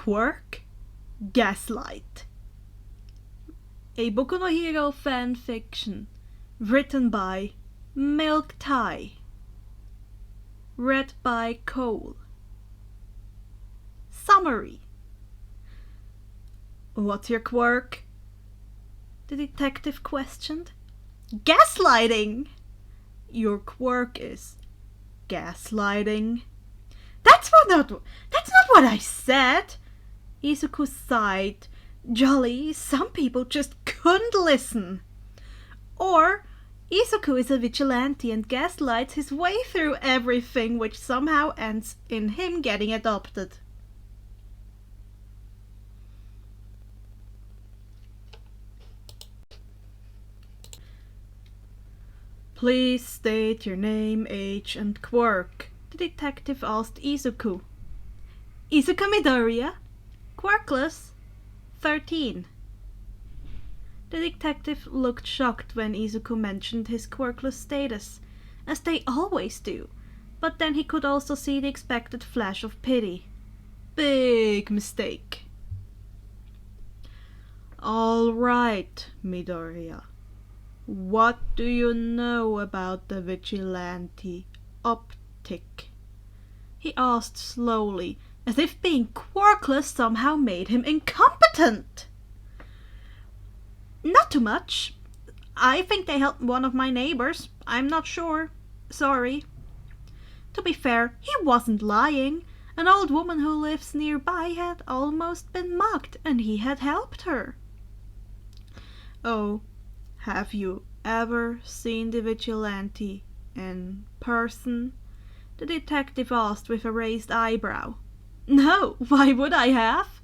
Quirk, Gaslight. A Boku no Hero fan fiction written by Milktye. Read by Cole. Summary. What's your quirk? The detective questioned. Gaslighting! Your quirk is gaslighting. That's not what I said. Izuku sighed. Jolly, some people just couldn't listen. Or Izuku is a vigilante and gaslights his way through everything, which somehow ends in him getting adopted. Please state your name, age, and quirk, the detective asked Izuku. Izuku Midoriya, quirkless, 13. The detective looked shocked when Izuku mentioned his quirkless status, as they always do, but then he could also see the expected flash of pity. Big mistake. All right, Midoriya. What do you know about the vigilante optic? He asked slowly, as if being quirkless somehow made him incompetent. Not too much. I think they helped one of my neighbors. I'm not sure. Sorry. To be fair, he wasn't lying. An old woman who lives nearby had almost been mugged, and he had helped her. Oh, have you ever seen the vigilante in person? The detective asked with a raised eyebrow. No, why would I have?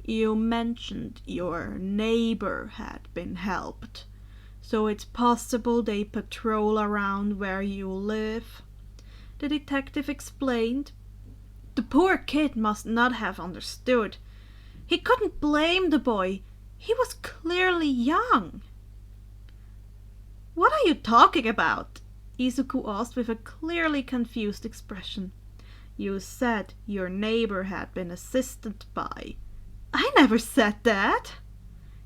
You mentioned your neighbor had been helped, so it's possible they patrol around where you live. The detective explained. The poor kid must not have understood. He couldn't blame the boy. He was clearly young. What are you talking about? Izuku asked with a clearly confused expression. You said your neighbor had been assisted by. I never said that,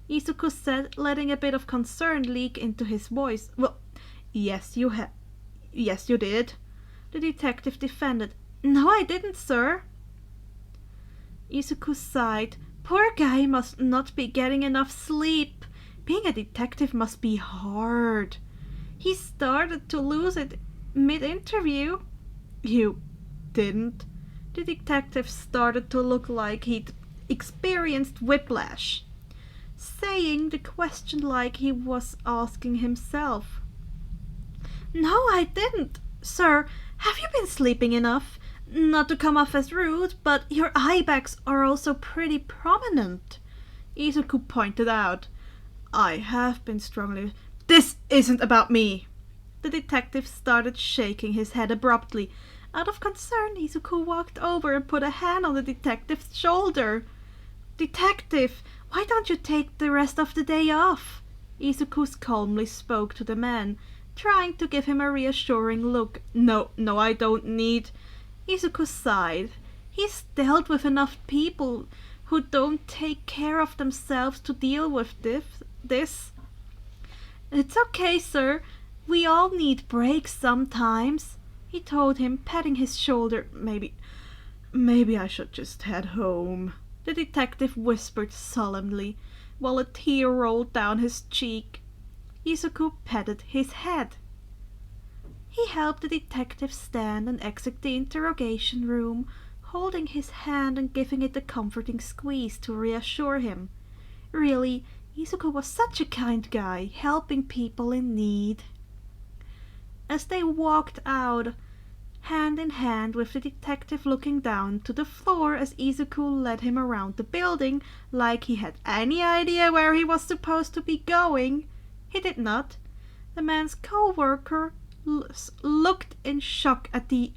Izuku said, letting a bit of concern leak into his voice. Well, yes, you did, the detective defended. No, I didn't, sir. Izuku sighed. Poor guy must not be getting enough sleep. Being a detective must be hard. He started to lose it mid-interview. You didn't? The detective started to look like he'd experienced whiplash, saying the question like he was asking himself. No, I didn't, sir. Have you been sleeping enough? Not to come off as rude, but your eye bags are also pretty prominent, Izuku pointed out. I have been struggling. This isn't about me. The detective started shaking his head abruptly. Out of concern, Izuku walked over and put a hand on the detective's shoulder. Detective, why don't you take the rest of the day off? Izuku calmly spoke to the man, trying to give him a reassuring look. No, I don't need. Izuku sighed. He's dealt with enough people who don't take care of themselves to deal with this. It's okay, sir. We all need breaks sometimes, he told him, patting his shoulder. Maybe I should just head home, the detective whispered solemnly, while a tear rolled down his cheek. Izuku patted his head. He helped the detective stand and exit the interrogation room, holding his hand and giving it a comforting squeeze to reassure him. Really, Izuku was such a kind guy, helping people in need. As they walked out, hand in hand with the detective looking down to the floor as Izuku led him around the building like he had any idea where he was supposed to be going, he did not. The man's co-worker looked in shock at the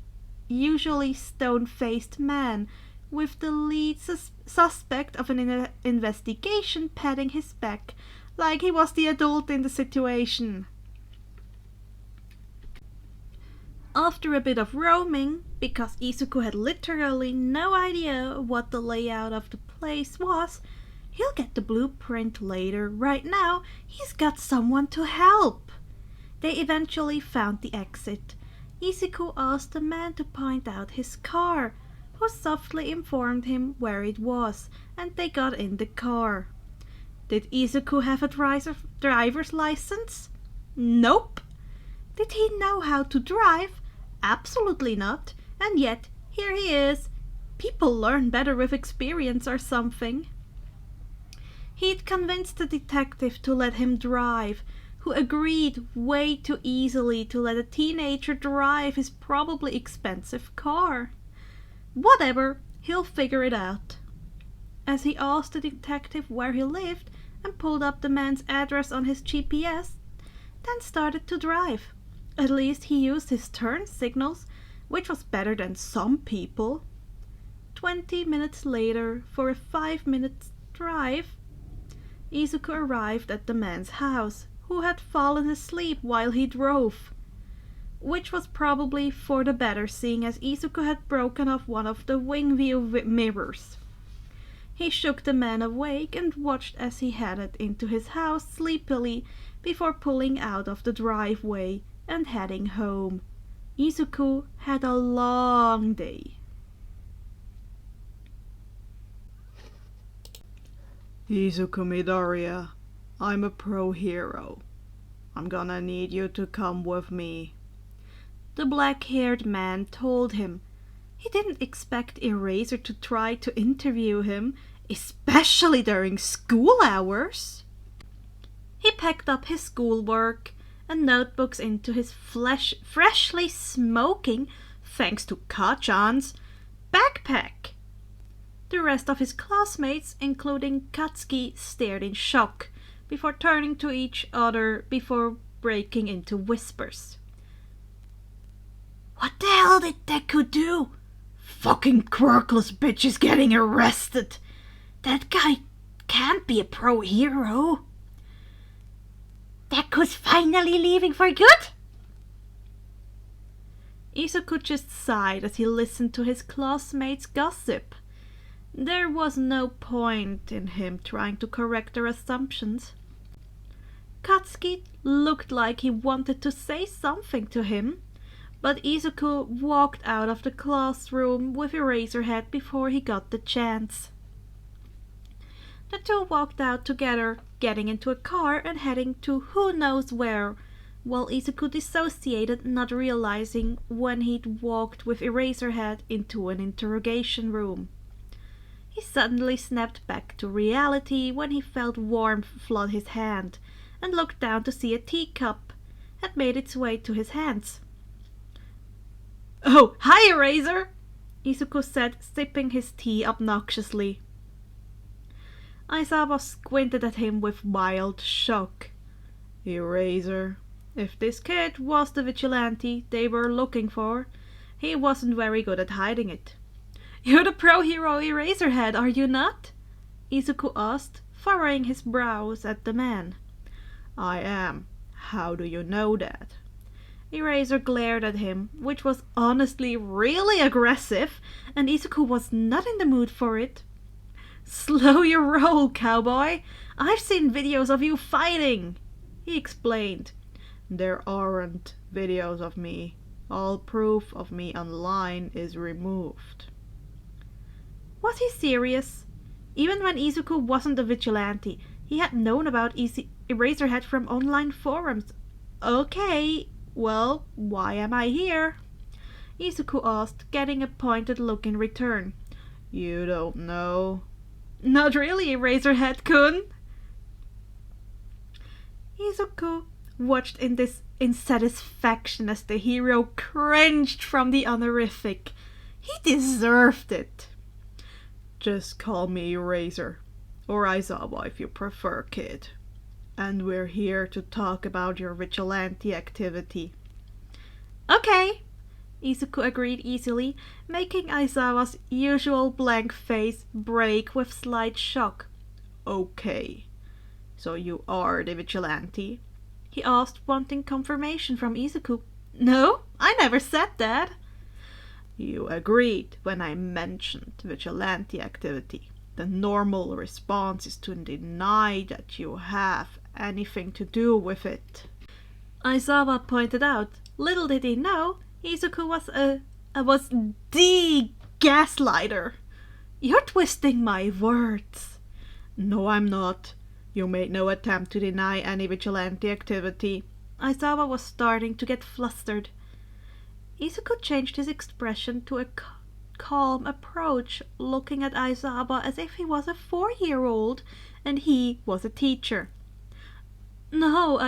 usually stone-faced man, with the lead suspect of an investigation patting his back like he was the adult in the situation. After a bit of roaming, because Izuku had literally no idea what the layout of the place was, he'll get the blueprint later. Right now, he's got someone to help. They eventually found the exit. Izuku asked the man to point out his car, who softly informed him where it was, and they got in the car. Did Izuku have a driver's license? Nope. Did he know how to drive? Absolutely not. And yet, here he is. People learn better with experience or something. He'd convinced the detective to let him drive, who agreed way too easily to let a teenager drive his probably expensive car. Whatever, he'll figure it out. As he asked the detective where he lived and pulled up the man's address on his GPS, then started to drive. At least he used his turn signals, which was better than some people. 20 minutes later, for a 5-minute drive, Izuku arrived at the man's house, who had fallen asleep while he drove, which was probably for the better, seeing as Izuku had broken off one of the wing view mirrors. He shook the man awake and watched as he headed into his house sleepily before pulling out of the driveway and heading home. Izuku had a long day. Izuku Midoriya, I'm a pro hero. I'm gonna need you to come with me, the black-haired man told him. He didn't expect Eraser to try to interview him, especially during school hours. He packed up his schoolwork and notebooks into his freshly smoking, thanks to Kachan's, backpack. The rest of his classmates, including Katsuki, stared in shock before turning to each other before breaking into whispers. What the hell did Deku do? Fucking quirkless bitch is getting arrested. That guy can't be a pro hero. Deku's finally leaving for good? Izuku just sighed as he listened to his classmates' gossip. There was no point in him trying to correct their assumptions. Katsuki looked like he wanted to say something to him, but Izuku walked out of the classroom with Eraserhead before he got the chance. The two walked out together, getting into a car and heading to who knows where, while Izuku dissociated, not realizing when he'd walked with Eraserhead into an interrogation room. He suddenly snapped back to reality when he felt warmth flood his hand and looked down to see a teacup had made its way to his hands. "Oh, hi, Eraser!" Izuku said, sipping his tea obnoxiously. Aizawa squinted at him with wild shock. "Eraser, if this kid was the vigilante they were looking for, he wasn't very good at hiding it." "You're the pro hero Eraserhead, are you not?" Izuku asked, furrowing his brows at the man. "I am. How do you know that?" Eraser glared at him, which was honestly really aggressive, and Izuku was not in the mood for it. "Slow your roll, cowboy. I've seen videos of you fighting," he explained. "There aren't videos of me. All proof of me online is removed." Was he serious? Even when Izuku wasn't a vigilante, he had known about Eraserhead from online forums. "Okay, well, why am I here?" Izuku asked, getting a pointed look in return. "You don't know?" "Not really, Eraserhead-kun." Izuku watched in satisfaction as the hero cringed from the honorific. He deserved it. "Just call me Eraser, or Aizawa if you prefer, kid. And we're here to talk about your vigilante activity." "Okay," Izuku agreed easily, making Aizawa's usual blank face break with slight shock. "Okay, so you are the vigilante?" he asked, wanting confirmation from Izuku. "No," I never said that. You agreed when I mentioned vigilante activity. The normal response is to deny that you have anything to do with it. Aizawa pointed out. Little did he know, Izuku was the gaslighter. You're twisting my words. No, I'm not. You made no attempt to deny any vigilante activity. Aizawa was starting to get flustered. Izuku changed his expression to a calm approach, looking at Aizawa as if he was a 4-year-old and he was a teacher. No,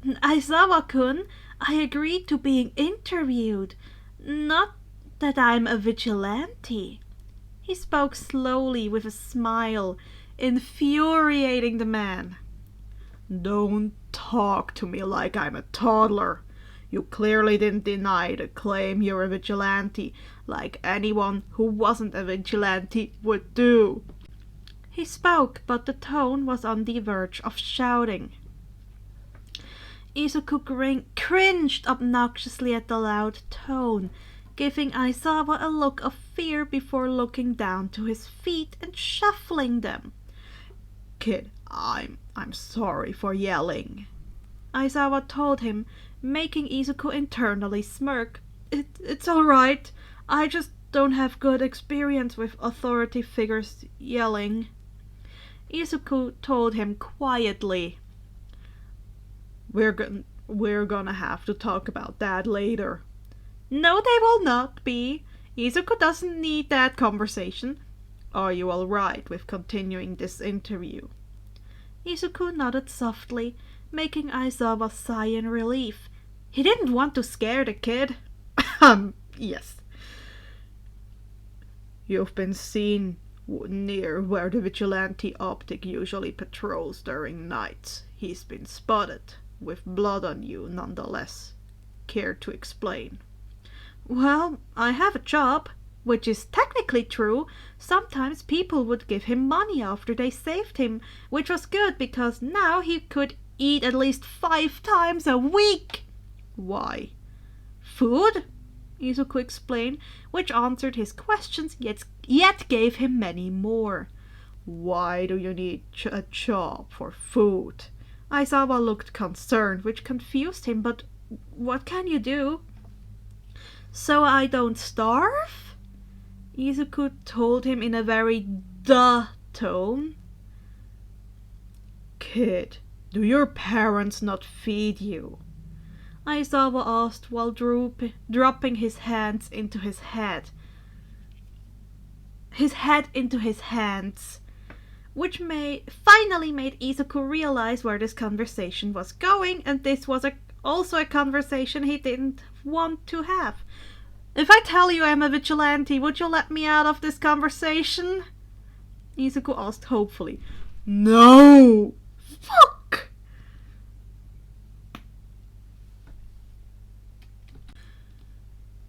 Aizawa-kun, I agreed to being interviewed, not that I'm a vigilante. He spoke slowly with a smile, infuriating the man. Don't talk to me like I'm a toddler. You clearly didn't deny the claim you're a vigilante, like anyone who wasn't a vigilante would do. He spoke, but the tone was on the verge of shouting. Izuku cringed obnoxiously at the loud tone, giving Aizawa a look of fear before looking down to his feet and shuffling them. Kid, I'm sorry for yelling, Aizawa told him, making Izuku internally smirk. It's all right. I just don't have good experience with authority figures yelling. Izuku told him quietly. We're gonna have to talk about that later. No, they will not be. Izuku doesn't need that conversation. Are you all right with continuing this interview? Izuku nodded softly, making Aizawa sigh in relief. He didn't want to scare the kid. Yes. You've been seen near where the vigilante optic usually patrols during nights. He's been spotted, with blood on you nonetheless. Care to explain? Well, I have a job, which is technically true. Sometimes people would give him money after they saved him, which was good because now he could eat at least 5 times a week. Why? Food, Izuku explained, which answered his questions yet gave him many more. Why do you need a job for food? Aizawa looked concerned, which confused him, but what can you do? So I don't starve? Izuku told him in a very duh tone. Kid, do your parents not feed you? Aizawa asked while dropping his hands into his head. His head into his hands, which finally made Izuku realize where this conversation was going, and this was also a conversation he didn't want to have. If I tell you I'm a vigilante, would you let me out of this conversation? Izuku asked hopefully. No! Fuck!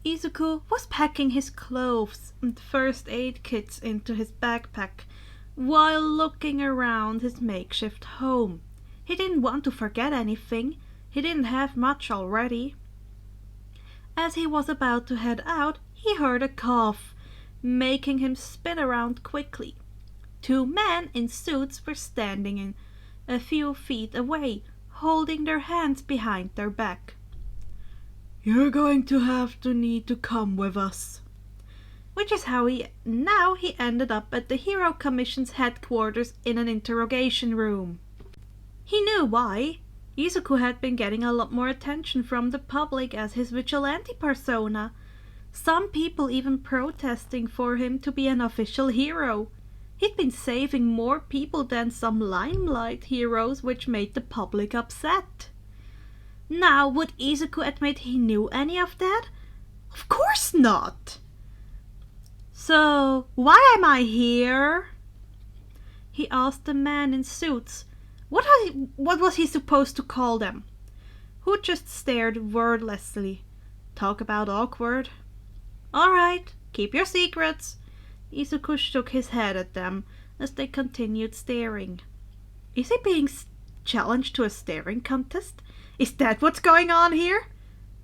Izuku was packing his clothes and first aid kits into his backpack while looking around his makeshift home. He didn't want to forget anything. He didn't have much already. As he was about to head out, he heard a cough, making him spin around quickly. 2 men in suits were standing a few feet away, holding their hands behind their back. You're going to need to come with us. Which is how he ended up at the Hero Commission's headquarters in an interrogation room. He knew why. Izuku had been getting a lot more attention from the public as his vigilante persona. Some people even protesting for him to be an official hero. He'd been saving more people than some limelight heroes, which made the public upset. Now, would Izuku admit he knew any of that? Of course not! So, why am I here? He asked the man in suits. What was he supposed to call them? Who just stared wordlessly. Talk about awkward. All right, keep your secrets. Izuku shook his head at them as they continued staring. Is he being challenged to a staring contest? Is that what's going on here?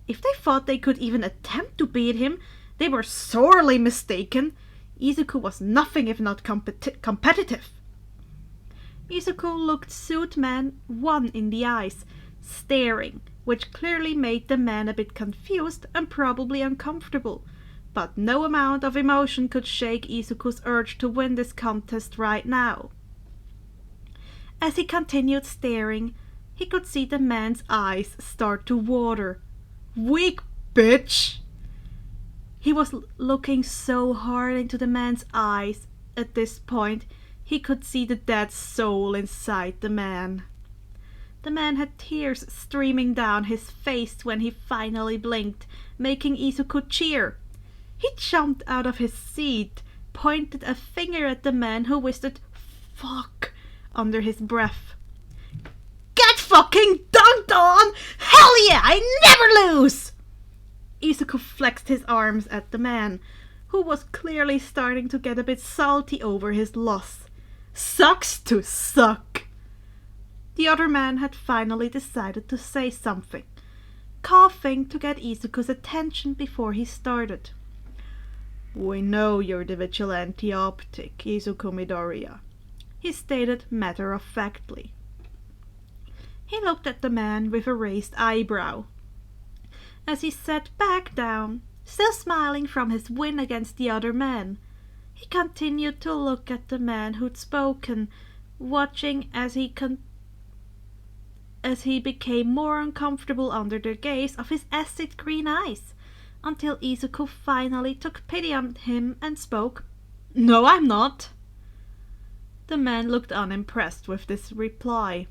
If they thought they could even attempt to beat him, they were sorely mistaken. Izuku was nothing if not competitive. Izuku looked Suit Man 1 in the eyes, staring, which clearly made the man a bit confused and probably uncomfortable. But no amount of emotion could shake Izuku's urge to win this contest right now. As he continued staring, he could see the man's eyes start to water. Weak bitch! He was looking so hard into the man's eyes. At this point, he could see the dead soul inside the man. The man had tears streaming down his face when he finally blinked, making Izuku cheer. He jumped out of his seat, pointed a finger at the man who whispered "fuck" under his breath. "Get fucking dunked on! Hell yeah, I never lose!" Izuku flexed his arms at the man, who was clearly starting to get a bit salty over his loss. Sucks to suck. The other man had finally decided to say something, coughing to get Izuku's attention before he started. "We know you're the vigilante optic, Izuku Midoriya," he stated matter-of-factly. He looked at the man with a raised eyebrow. As he sat back down, still smiling from his win against the other man, he continued to look at the man who'd spoken, watching as he became more uncomfortable under the gaze of his acid green eyes, until Izuku finally took pity on him and spoke. "No, I'm not." The man looked unimpressed with this reply.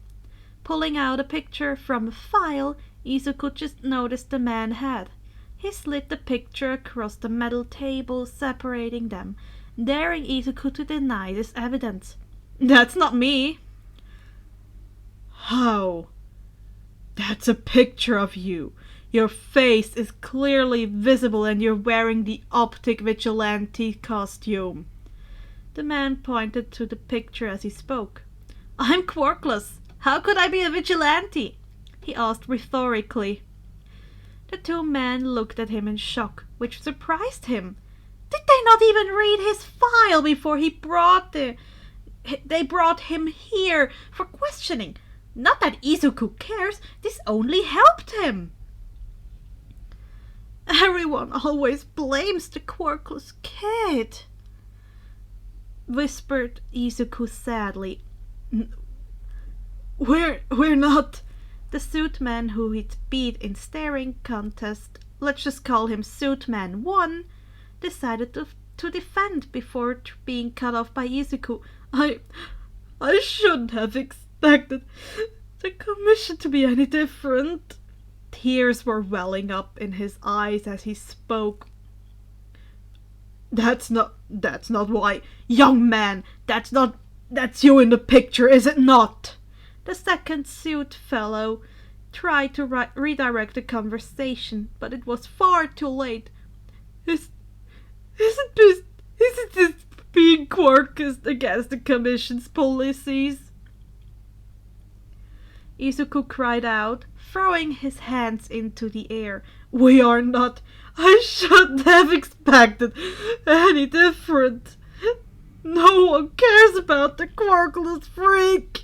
Pulling out a picture from a file Izuku just noticed the man had, he slid the picture across the metal table separating them, daring Izuku to deny this evidence. "That's not me." "How? That's a picture of you. Your face is clearly visible and you're wearing the optic vigilante costume." The man pointed to the picture as he spoke. "I'm quirkless. How could I be a vigilante?" he asked rhetorically. The two men looked at him in shock, which surprised him. Did they not even read his file before they brought him here for questioning? Not that Izuku cares, this only helped him. "Everyone always blames the quirkless kid," whispered Izuku sadly. We're not." The suit man who he'd beat in staring contest, let's just call him Suit Man 1, decided to defend before being cut off by Izuku. I shouldn't have expected the commission to be any different." Tears were welling up in his eyes as he spoke. That's not why. Young man, that's you in the picture, is it not?" The second suit fellow tried to redirect the conversation, but it was far too late. Isn't this being Quirk against the commission's policies?" Izuku cried out, throwing his hands into the air. "We are not. I shouldn't have expected any different. No one cares about the quirkless freak."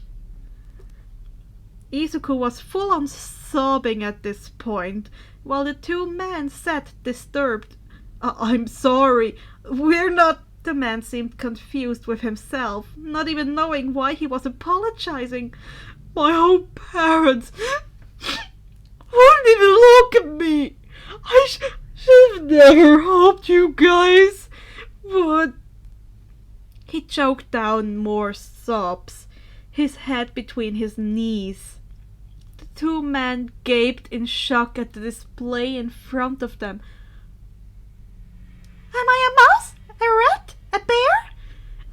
Izuku was full on sobbing at this point, while the two men sat disturbed. I'm sorry, we're not." The man seemed confused with himself, not even knowing why he was apologizing. "My own parents wouldn't even look at me. I should have never helped you guys, but..." He choked down more sobs, his head between his knees. The two men gaped in shock at the display in front of them. "Am I a mouse? A rat? A bear?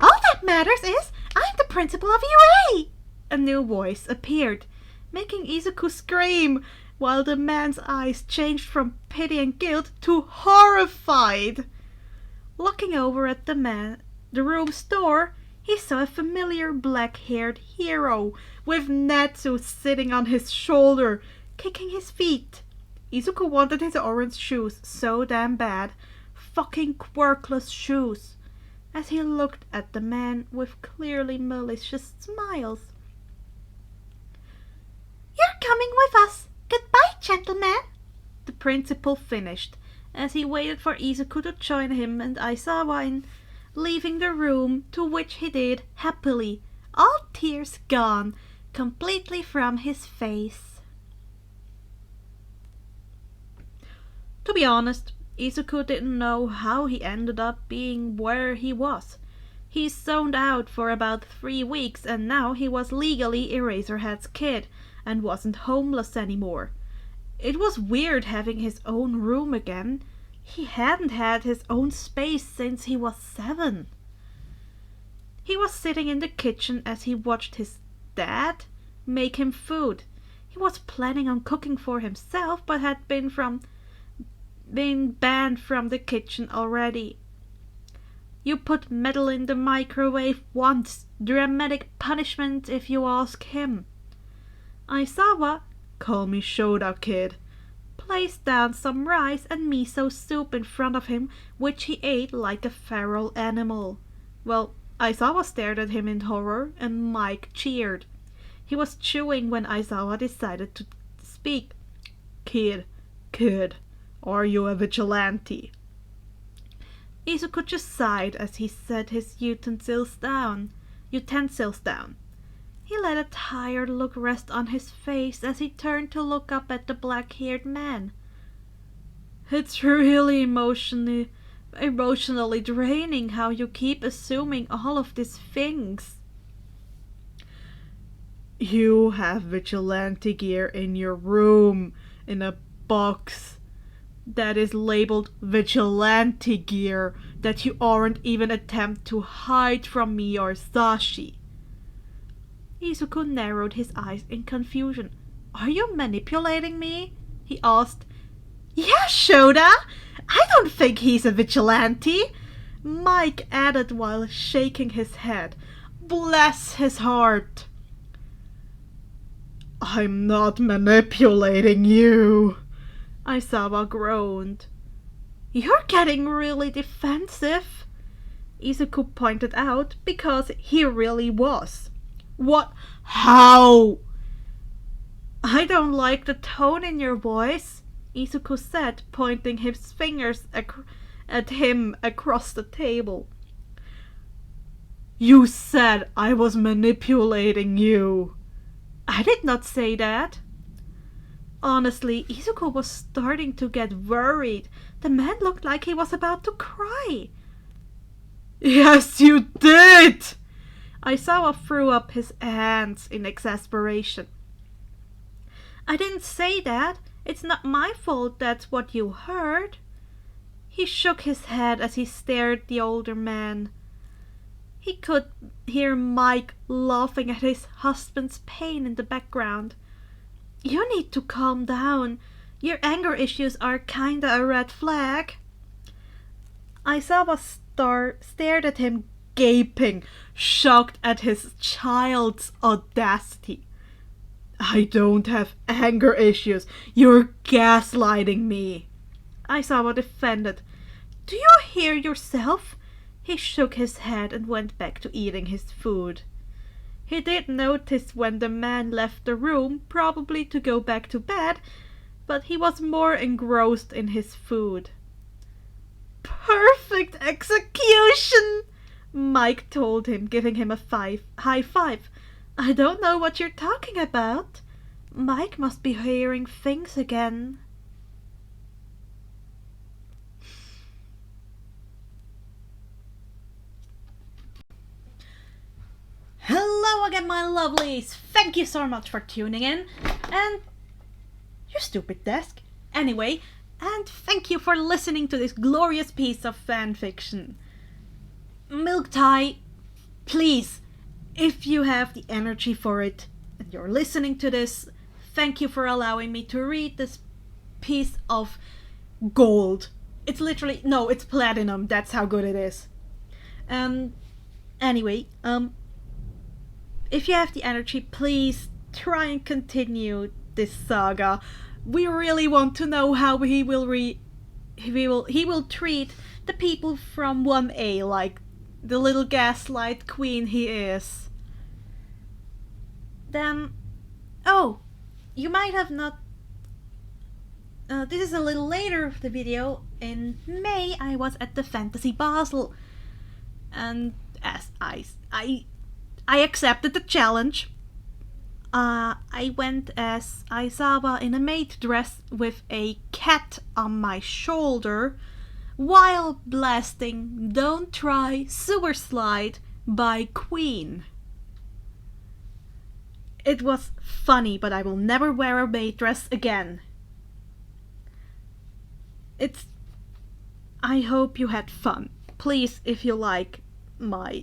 All that matters is I'm the principal of UA!" A new voice appeared, making Izuku scream, while the man's eyes changed from pity and guilt to horrified. Looking over at the room's door, he saw a familiar black-haired hero with Natsu sitting on his shoulder, kicking his feet. Izuku wanted his orange shoes so damn bad. Fucking quirkless shoes. As he looked at the man with clearly malicious smiles. You're coming with us. Goodbye, gentlemen, the principal finished, as he waited for Izuku to join him and Aizawa in leaving the room, to which he did happily, all tears gone completely from his face. To be honest, Izuku didn't know how he ended up being where he was. He zoned out for about 3 weeks and now he was legally Eraserhead's kid and wasn't homeless anymore. It was weird having his own room again. He hadn't had his own space since he was 7. He was sitting in the kitchen as he watched his dad make him food. He was planning on cooking for himself but had been banned from the kitchen already. You put metal in the microwave once. Dramatic punishment if you ask him. Aizawa, call me Shoda, kid, placed down some rice and miso soup in front of him, which he ate like a feral animal. Well, Aizawa stared at him in horror and Mike cheered. He was chewing when Aizawa decided to speak. Kid, are you a vigilante? Izuku just sighed as he set his utensils down. He let a tired look rest on his face as he turned to look up at the black-haired man. It's really emotionally draining how you keep assuming all of these things. You have vigilante gear in your room, in a box that is labeled vigilante gear that you aren't even attempt to hide from me or Sashi. Izuku narrowed his eyes in confusion. Are you manipulating me? He asked. Yeah, Shoda! I don't think he's a vigilante, Mike added while shaking his head. Bless his heart. I'm not manipulating you, Aizawa groaned. You're getting really defensive, Izuku pointed out, because he really was. What? How? I don't like the tone in your voice, Izuku said, pointing his fingers at him across the table. You said I was manipulating you. I did not say that. Honestly, Izuku was starting to get worried. The man looked like he was about to cry. Yes, you did! Aizawa threw up his hands in exasperation. I didn't say that. It's not my fault that's what you heard. He shook his head as he stared at the older man. He could hear Mike laughing at his husband's pain in the background. You need to calm down. Your anger issues are kinda a red flag. Aizawa stared at him, gaping, shocked at his child's audacity. I don't have anger issues. You're gaslighting me, Aizawa defended. Do you hear yourself? He shook his head and went back to eating his food. He did notice when the man left the room, probably to go back to bed, but he was more engrossed in his food. Perfect execution, Mike told him, giving him a high five. I don't know what you're talking about. Mike must be hearing things again. Hello again, my lovelies! Thank you so much for tuning in. And you stupid desk. Anyway, and thank you for listening to this glorious piece of fanfiction. Milktye, please, if you have the energy for it and you're listening to this, thank you for allowing me to read this piece of gold. It's literally, no, it's platinum. That's how good it is. Anyway, if you have the energy, please try and continue this saga. We really want to know how he will treat the people from 1A like the little gaslight queen he is. Then, oh, you might have not. This is a little later of the video. In May, I was at the Fantasy Basel, and as I accepted the challenge. I went as Aizawa in a maid dress with a cat on my shoulder while blasting Don't Try Sewer Slide by Queen. It was funny, but I will never wear a maid dress again. I hope you had fun. Please, if you like my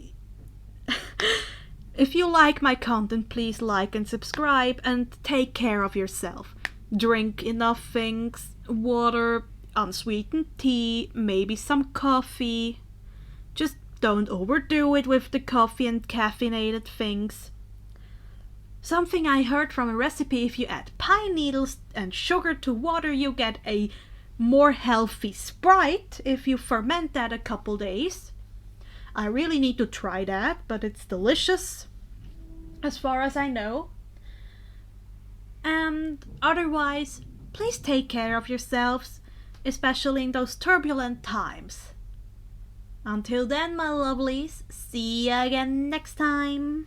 content, please like and subscribe and take care of yourself. Drink enough things, water, unsweetened tea, maybe some coffee. Just don't overdo it with the coffee and caffeinated things. Something I heard from a recipe, if you add pine needles and sugar to water, you get a more healthy Sprite if you ferment that a couple days. I really need to try that, but it's delicious, as far as I know. And otherwise, please take care of yourselves, especially in those turbulent times. Until then, my lovelies, see you again next time.